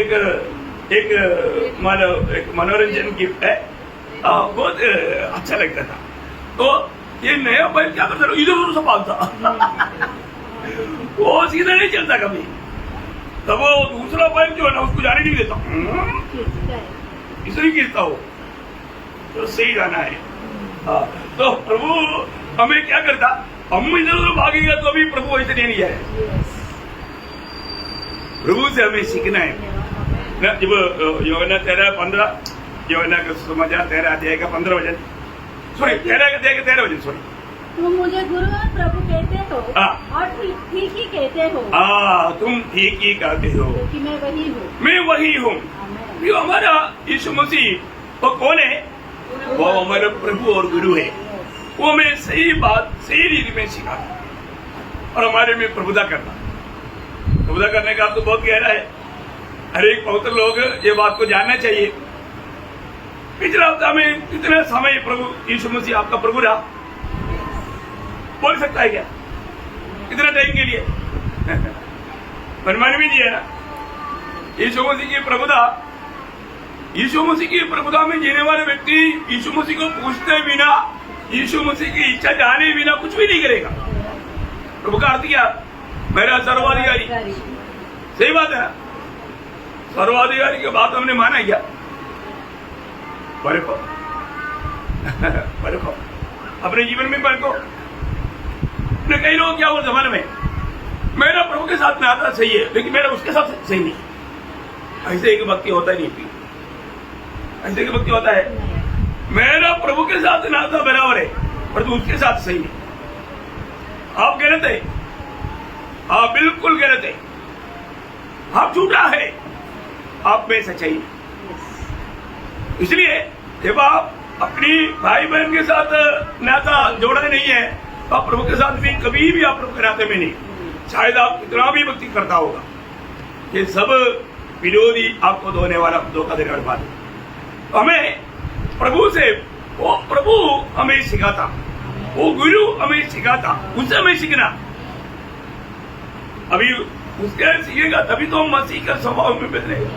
एक मनोरंजन गिफ्ट है, बहुत अच्छा लगता था। तो ये नया बैल क्या करता, इधर उधर से भागता वो सीधा नहीं चलता कभी। तब वो दूसरा पैर जो है ना उसको जाने नहीं देता, खींचता है। इसलिए गिरता हो तो सही जाना है। हाँ, तो प्रभु हमें क्या करता, हम इधर उधर भागेगा तो अभी प्रभु ऐसे नहीं है। प्रभु से हमें सीखना है ना। जब योना 13:15 योना का समाचार 13 अध्याय का 15 वचन, सॉरी 13 अध्याय का 13 वचन, सॉरी। तुम मुझे गुरु और प्रभु कहते हो हाँ। और ठीक ही कहते हो, तुम ठीक ही कहते हो, क्योंकि मैं वही हूँ। मैं वही हूँ। आमीन। जो हमारा यीशु मसीह वो कौन है? वो हमारा प्रभु और गुरु है। वो हमें सही बात सही रीति में सिखाता और हमारे में प्रभुता करता। प्रभुता करने का तो बहुत गहरा है, हर एक पवित्र लोग ये बात को जानना चाहिए। पिछला हफ्ता में कितना समय प्रभु यीशु मसीह आपका प्रभु रहा, बोल सकता है क्या? कितना टाइम के लिए? मनमानी भी दिया ना। यीशु मसीह की प्रभुता, यीशु मसीह की प्रभुता में जीने वाले व्यक्ति यीशु मसीह को पूछते बिना, यीशु मसीह की इच्छा जाने बिना कुछ भी नहीं करेगा। प्रभु का अर्थ क्या? मेरा सर्वाधिकारी। सही बात है ना, सर्वाधिकारी की बात हमने माना क्या? परखो परखो अपने जीवन में परखो। कई लोग क्या हो जमाने में, मेरा प्रभु के साथ नाता सही है लेकिन मेरा उसके साथ सही नहीं। ऐसे एक भक्ति होता ही नहीं, ऐसे एक भक्ति होता है मेरा प्रभु के साथ नाता बराबर है पर उसके साथ सही नहीं। आप गलत है, आप बिल्कुल गलत है, आप झूठा है, आप में सच्चाई नहीं। इसलिए जब आप अपनी भाई बहन के साथ नाता जोड़ा नहीं है तो आप प्रभु के साथ भी कभी भी आप प्रभु के नाते में नहीं। शायद आप कितना भी भक्ति करता होगा, ये सब विरोधी आपको धोने वाला, धोखा देने वाला बात है। तो हमें प्रभु से, वो प्रभु हमें सिखाता, वो गुरु हमें सिखाता, उससे हमें सीखना। अभी उसके सीखेगा तभी तो हम मसीह का स्वभाव में बदलेगा।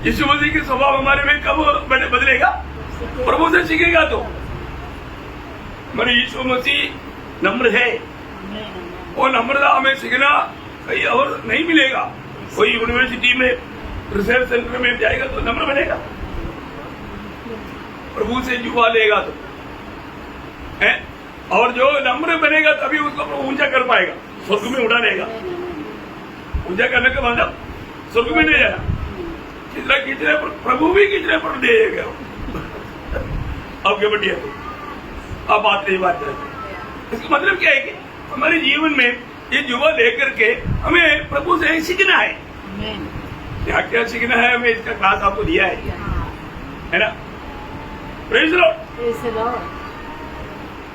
यीशु मसीह के स्वभाव हमारे में कब बदलेगा? प्रभु से सीखेगा तो। मेरे यीशु मसीह नम्र है, वो नम्रता हमें सीखना कहीं और नहीं मिलेगा। कोई यूनिवर्सिटी में रिसर्च सेंटर में जाएगा तो नम्र बनेगा, प्रभु से जुआ लेगा तो है। और जो नम्र बनेगा तभी उसको प्रभु ऊंचा कर पाएगा, स्वर्ग में उड़ा लेगा। ऊंचा करने का मतलब स्वर्ग में नहीं जाना, कितने प्रभु भी कितने पर देगा। अब क्या बढ़िया, अब बात नहीं बात करते। इसका मतलब क्या है कि हमारे जीवन में ये युवा लेकर के हमें प्रभु से सीखना है। क्या क्या सीखना है हमें, इसका क्लास आपको दिया है ना। Praise the Lord.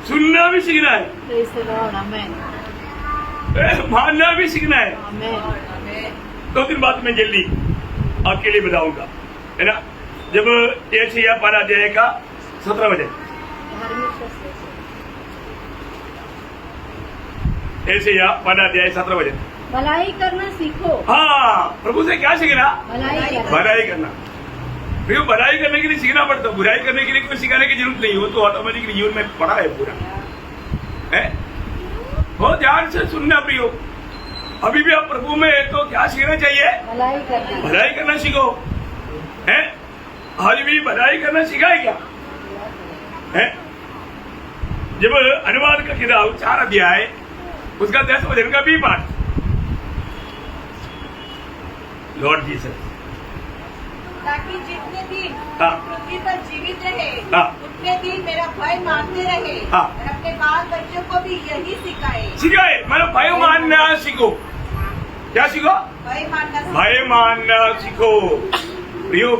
सुनना भी सीखना है, मानना भी सीखना है। 2-3 बात मैं जल्दी आपके लिए बताऊंगा, है ना। जब यशायाह 12 अध्याय का 17 वचन, यशायाह 12 अध्याय 17 वचन, भलाई करना सीखो। हाँ, प्रभु से क्या सीखना? भलाई करना। फिर भलाई करने के लिए सीखना पड़ता, बुराई करने के लिए कोई सिखाने की जरूरत नहीं, वो तो ऑटोमेटिकली जीवन में पड़ा है पूरा है। बहुत ध्यान से सुनना प्रियो। अभी भी आप प्रभु में है तो क्या सीखना चाहिए? भलाई करना सीखो, है। आज भी भलाई करना सीखा है क्या? है। जब अनुवाद का किताब 4 अध्याय उसका 10 वचन का भी पाठ, लॉर्ड जीसस, ताकि जितने दिन हाँ। पृथ्वी पर जीवित रहे हाँ। उतने दिन मेरा भय मानते रहे हाँ। और अपने बाल बच्चों को भी यही सिखाए। मतलब भय मानना सीखो। क्या सीखो? भय मानना भय मानना सीखो। प्रियो,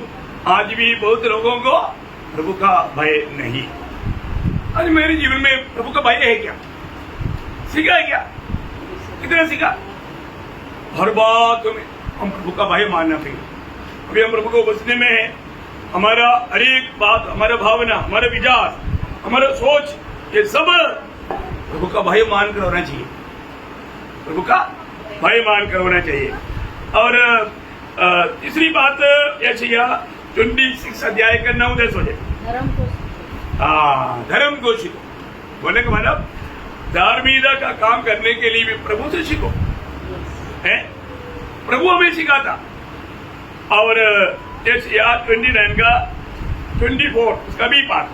आज भी बहुत लोगों को प्रभु का भय नहीं। आज मेरे जीवन में प्रभु का भय है क्या? सीखा है क्या? कितना सीखा? हर बात में हम प्रभु का भय मानना चाहिए। अभी हम प्रभु को बसने में है, हमारा हर एक बात, हमारा भावना, हमारा विचार, हमारा सोच, ये सब प्रभु का भय मान कर होना चाहिए। प्रभु का भय मान कर होना चाहिए। और तीसरी बात यशायाह 26 अध्याय का 9-10 वचन, धर्म को सीखो। बोलने का मतलब धार्मिकता का काम करने के लिए भी प्रभु से सीखो, है। प्रभु हमें सिखाता। और यशायाह 29 का 24 उसका भी पाठ,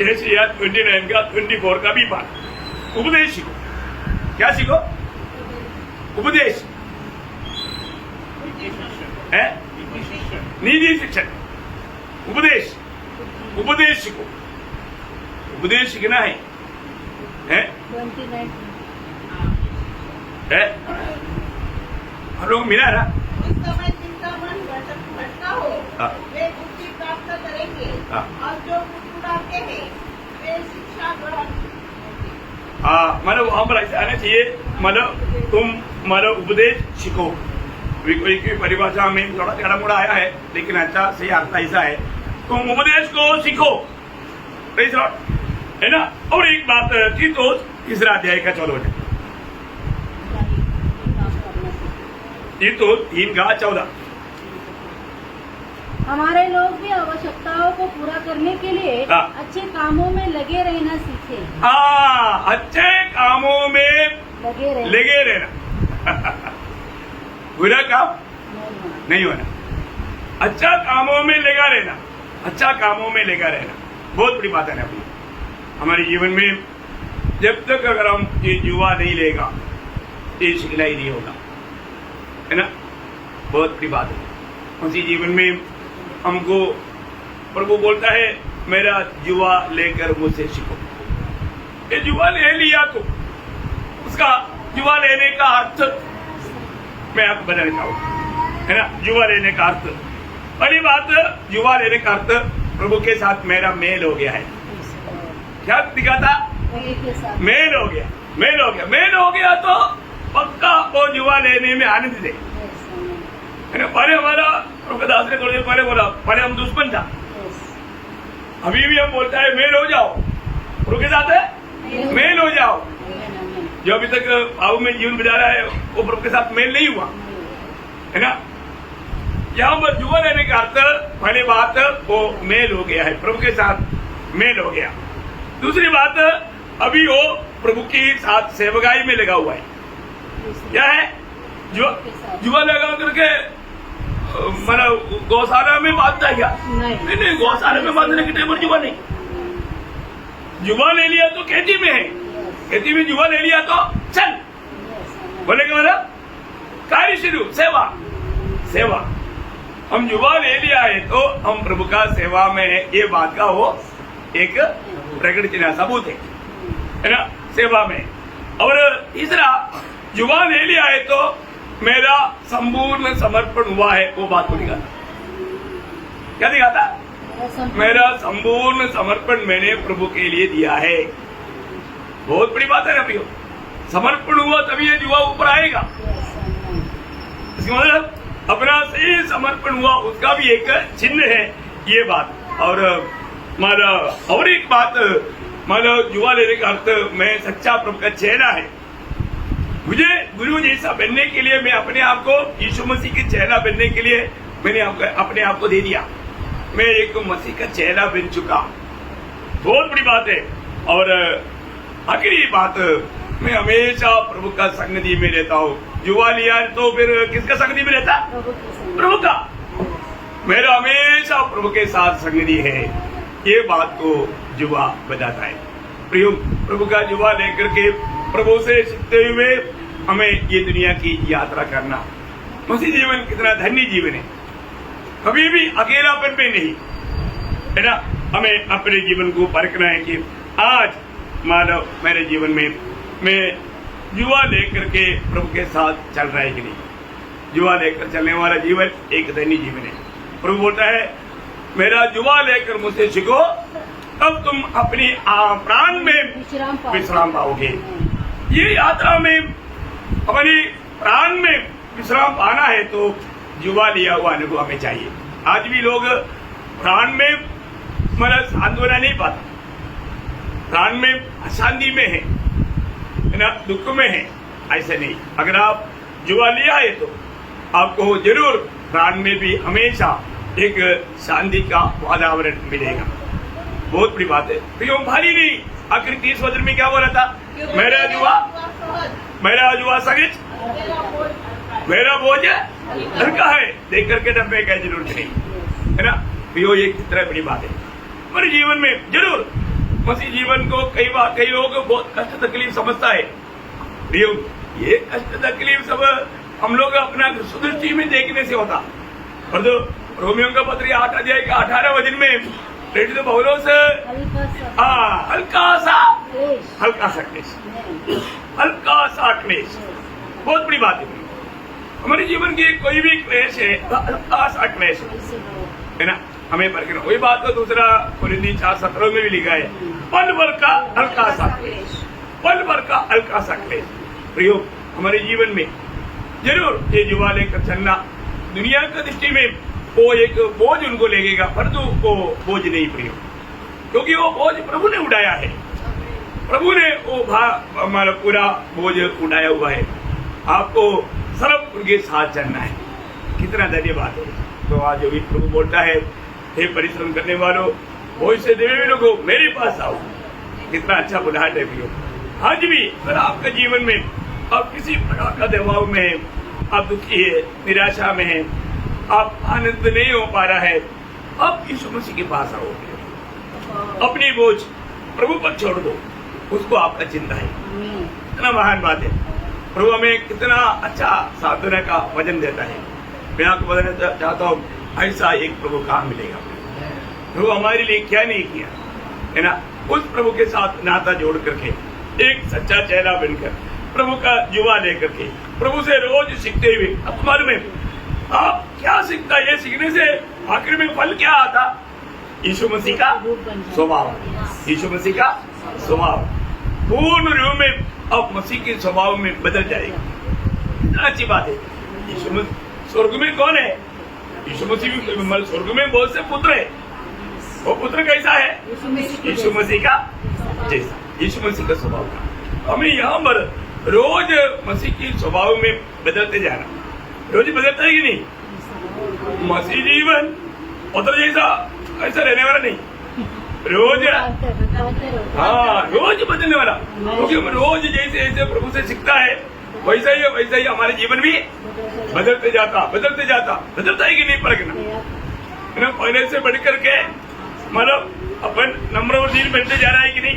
यशायाह 29 का 24 का भी पाठ। उपदेश सीखो। क्या सीखो? उपदेश है, नीति शिक्षण, उपदेश, उपदेश सीखो। उपदेश सीखना है, हम लोग मिला ना। उस समय जिनका मन भटका हो वे मुक्ति प्राप्त करेंगे, और जो मुस्कुराते हैं वे शिक्षा ग्रहण। मतलब वहां पर ऐसा आना चाहिए, मतलब तुम मतलब उपदेश सीखो। कोई की परिभाषा में थोड़ा टेढ़ा मोड़ा आया है, लेकिन अच्छा सही अर्थ ऐसा है, तुम उपदेश को सीखो, है ना। और एक बात तीतुस 3 अध्याय का 14 वचन, तीतुस 3 का 14। हमारे लोग भी आवश्यकताओं को पूरा करने के लिए अच्छे कामों में लगे रहना सीखे। अच्छे कामों में लगे रहना बुरा काम नहीं होना, अच्छा कामों में लगा रहना, अच्छा कामों में लगा रहना बहुत बड़ी बात है ना अपनी हमारे जीवन में। जब तक अगर हम ये जुआ नहीं लेगा, ये सीखना ही नहीं होगा, है ना। बहुत बड़ी बात है उसी जीवन में। हमको प्रभु बोलता है मेरा जुआ लेकर मुझसे सीखो। ये जुआ ले लिया तो उसका जुआ लेने का अर्थ मैं आपको बताना चाहूँ, है ना। जुआ लेने का अर्थ, पहली बात, जुआ लेने का अर्थ प्रभु के साथ मेरा मेल हो गया है। क्या दिखा था? मेल हो गया, मेल हो गया, मेल हो गया तो पक्का वो जुआ लेने में आनंद दे, है ना। पहले हमारा प्रभुदास ने थोड़ी देर पहले बोला, पहले हम दुश्मन था, अभी भी हम बोलता है मेल हो जाओ, प्रभु के साथ है मेल हो जाओ। जो अभी तक भाव में जीवन बिता रहा है वो प्रभु के साथ मेल नहीं हुआ, है ना। यहाँ पर जुआ लेने का अर्थ, पहली बात वो मेल हो गया है, प्रभु के साथ मेल हो गया। दूसरी बात, अभी वो प्रभु के साथ सेवकाई में लगा हुआ है। क्या है? जुआ लगा करके मतलब गौशाला में बांधता है क्या? नहीं, गौशाला में बांधने के टाइम पर जुआ नहीं। जुआ ले लिया तो खेती में है, खेती में जुआ ले लिया तो चल बोलेगा मतलब कार्य शुरू, सेवा, सेवा। हम जुआ ले लिया है तो हम प्रभु का सेवा में है, ये बात का वो एक प्रकट चिन्ह सबूत है ना, सेवा में। और तीसरा, जुआ ले लिया है तो मेरा संपूर्ण समर्पण हुआ है, वो बात को दिखाता। क्या दिखाता? मेरा संपूर्ण समर्पण मैंने प्रभु के लिए दिया है। बहुत बड़ी बात है ना प्रियो, समर्पण हुआ तभी ये जुआ ऊपर आएगा। इसका मतलब अपना सही समर्पण हुआ, उसका भी एक चिन्ह है ये बात। और एक बात, मतलब जुआ लेने का अर्थ मैं सच्चा प्रभु का चेहरा है। मुझे गुरु जैसा बनने के लिए, मैं अपने आप को यीशु मसीह के चेहरा बनने के लिए मैंने अपने आप को दे दिया। मैं एक मसीह का चेहरा बन चुका, बहुत बड़ी बात है। और आखिरी बात, मैं हमेशा प्रभु का संगति में रहता हूँ। जुआ लिया तो फिर किसका संगति में रहता? प्रभु का। मेरा हमेशा प्रभु के साथ संगति है, ये बात को जुआ बताता है। प्रभु का जुआ लेकर के प्रभु से सीखते हुए हमें ये दुनिया की यात्रा करना। मसीह जीवन कितना धन्य जीवन है, कभी भी अकेलापन में नहीं, है ना। हमें अपने जीवन को परखना है कि आज मानव मेरे जीवन में मैं जुआ लेकर के प्रभु के साथ चल रहा है कि नहीं। जुआ लेकर चलने वाला जीवन एक धन्य जीवन है। प्रभु बोलता है मेरा जुआ लेकर मुझसे सीखो, तब तुम अपनी प्राण में विश्राम पाओगे। ये यात्रा में हमारी प्राण में विश्राम पाना है तो जुआ लिया हुआ अनुभव हमें चाहिए। आज भी लोग प्राण में मतलब शांत होना नहीं पाता, प्राण में अशांति में है ना, दुख में है। ऐसा नहीं, अगर आप जुआ लिया है तो आपको जरूर प्राण में भी हमेशा एक शांति का वातावरण मिलेगा। बहुत बड़ी बात है। तो भारी नहीं, आखिर 30 वचन में क्या बोला था? मेरा जुआ सगिच, मेरा बोझ हल्का है, देख करके डब्बे का जरूरत नहीं है ना। प्रियो, ये कितना बड़ी बात है हमारे जीवन में। जरूर मसीह जीवन को कई लोग बहुत कष्ट तकलीफ समझता है। प्रियो, ये कष्ट तकलीफ सब हम लोग अपना सुदृष्टि में देखने से होता। और जो रोमियो का पत्र 8 अध्याय का 18 वचन में प्रेरित पौलुस हल्का सा क्लेश, बहुत बड़ी बात है। हमारे जीवन की कोई भी क्लेश है, हल्का सा क्लेश है ना, हमें परखना। वही बात तो दूसरा कोरिन्थी 4:17 में भी लिखा है, पल भर का हल्का सा क्लेश, पल भर का हल्का सा क्लेश। प्रियो, हमारे जीवन में जरूर ये जुआ लेकर चलना दुनिया की दृष्टि में वो एक बोझ उनको लगेगा, परंतु वो बोझ नहीं प्रियो, क्योंकि वो बोझ प्रभु ने उठाया है। प्रभु ने वो हमारा पूरा बोझ उठाया हुआ है। आपको सर्व उनके साथ चलना है। कितना धन्यवाद है। तो आज अभी प्रभु बोलता है, हे परिश्रम करने वालों, बोझ से देवे लोगों, मेरे पास आओ। कितना अच्छा बुलाहट है प्रियो। आज भी अगर आपके जीवन में आप किसी प्रकार का दबाव में है, आप दुखी है, निराशा में है, आप आनंद नहीं हो पा रहा है, आप यीशु मसीह के पास आओ। अपनी बोझ प्रभु पर छोड़ दो, उसको आपका चिंता है। इतना महान बात है। प्रभु हमें कितना अच्छा साधना का वचन देता है। मैं आपको बताना चाहता हूँ, ऐसा एक प्रभु कहाँ मिलेगा। प्रभु हमारे लिए क्या नहीं किया है ना। उस प्रभु के साथ नाता जोड़ करके एक सच्चा चेला बनकर प्रभु का जुआ लेकर के प्रभु से रोज सीखते हुए, अब मालूम है आप क्या सीखता है। ये सीखने से आखिर में फल क्या आता? यीशु मसीह का स्वभाव, यीशु मसीह का स्वभाव पूर्ण रूप में अब मसीह के स्वभाव में बदल जाएगा। कितना अच्छी बात है। यीशु मसीह स्वर्ग में कौन है? यीशु मसीह स्वर्ग में बहुत से पुत्र है। वो पुत्र कैसा है? यीशु मसीह का जैसा, यीशु मसीह का स्वभाव का। हमें यहाँ पर रोज मसीह के स्वभाव में बदलते जाना। रोज बदलता है कि नहीं? मसीह जीवन पुत्र जैसा ऐसा रहने वाला नहीं, रोज रोज बदलने वाला। क्योंकि हम रोज जैसे जैसे प्रभु से सीखता है वैसा ही हमारे जीवन भी बदलते जाता है कि नहीं? परखना पहले से बढ़ करके मतलब अपन नम्र और दीन बनते जा रहा है कि नहीं?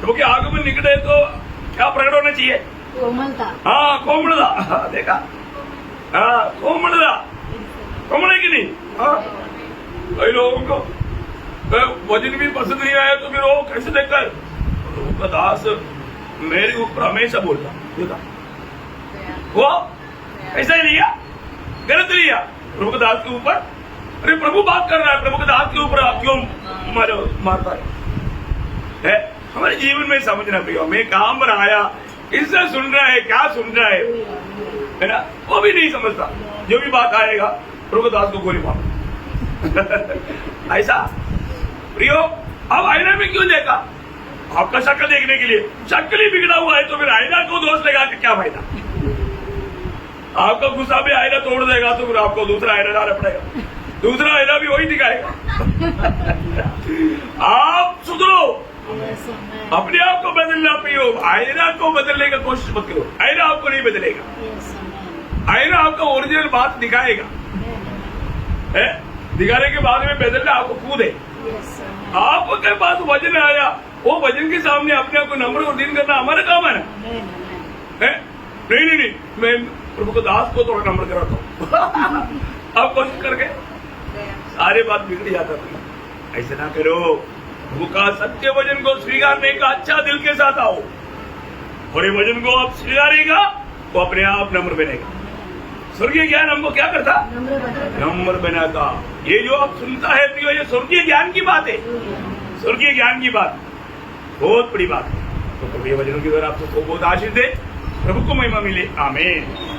क्योंकि आगमन निकट है तो क्या प्रकट होना चाहिए? कोमलता। हाँ, कोमलता। देखा, हाँ, कोमल है कि नहीं? हाँ, कई लोगों को वजन भी पसंद नहीं आया तो फिर वो कैसे देखता है? प्रभु का दास मेरे ऊपर हमेशा बोलता वो ऐसा ही लिया, गलत लिया प्रभु के दास के ऊपर। अरे प्रभु बात कर रहा है, प्रभु के दास के ऊपर आप क्यों मारता है? हमारे जीवन में समझना प्रियो, हमें कहां पर आया, किससे सुन रहा है, क्या सुन रहा है ना, वो भी नहीं समझता। जो भी बात आएगा प्रभु दास को गोली मारो। ऐसा प्रियो, अब आईना में क्यों देखा? आपका शक्ल देखने के लिए। शक्ल ही बिगड़ा हुआ है तो फिर आईना को दोष लगा के क्या फायदा? आपका गुस्सा भी आईना तोड़ देगा तो फिर आपको दूसरा आईना लाना पड़ेगा, दूसरा आईना भी वही दिखाएगा। आप सुधरो, अपने आप को बदलना प्रियो। आईना को बदलने का कोशिश मत करो, आईना आपको नहीं बदलेगा। आईना आपका ओरिजिनल बात दिखाएगा, दिखाने के बाद में बदलना आपको खुद है। आपके पास वजन आया, वो वजन के सामने अपने आप को नम्र और दीन करना हमारा काम है ना? नहीं, मैं प्रभु को दास को थोड़ा नम्र कराता हूँ। आप कोशिश करके सारे बात बिगड़ जाता था। ऐसे ना करो। प्रभु का सत्य वचन को स्वीकारने का अच्छा दिल के साथ आओ, और ये वचन को आप स्वीकारेगा तो अपने आप नम्र बनेगा। स्वर्गीय ज्ञान हमको क्या करता? नम्र बनाता। ये जो आप सुनता है प्रियो, ये स्वर्गीय ज्ञान की बात है, स्वर्गीय ज्ञान की बात, बहुत बड़ी बात है। तो प्रभु ये वचनों के द्वारा आप सबको बहुत आशीष दे, प्रभु को महिमा मिले। आमीन।